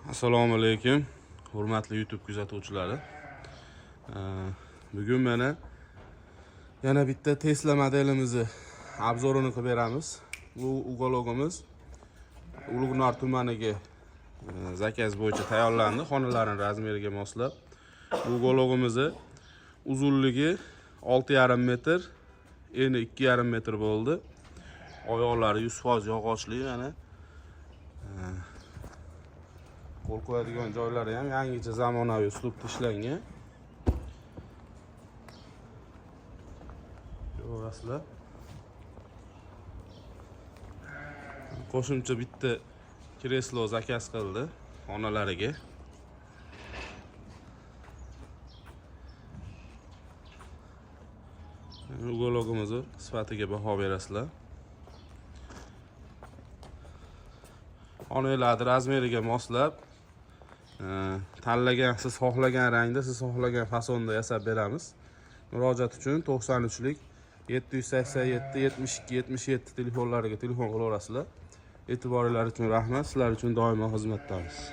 Assalomu alaykum, hurmatli YouTube kuzatuvchilari. Bugun mana yana bitta Tesla modelimizni obzorini qilib beramiz. Bu ukologimiz Ulug'nor tumaniga zakaz bo'yicha tayyorlandi, xonalarining razmeriga moslab. Bu ukologimizni uzunligi 6,5 metr, eni 2,5 metr bo'ldi. Oyoqlari 100% yog'ochli, mana qo'l qo'yadigan joylari ham yangicha zamonaviy uslubda ishlangan. Ko'rasizlar. Qo'shimcha bitta kreslo zakaz qildi xonalariga. Ukologimizni sifatiga baho berasizlar. Xonalarni razmeriga moslab tanlagan, siz xohlagan rangda, siz xohlagan fasonda yasab beramiz. Murojaat uchun 93lik 787 72 77 telefonlariga telefon qilaverasizlar. E'tiboringiz uchun rahmat. Sizlar uchun doimo xizmatdamiz.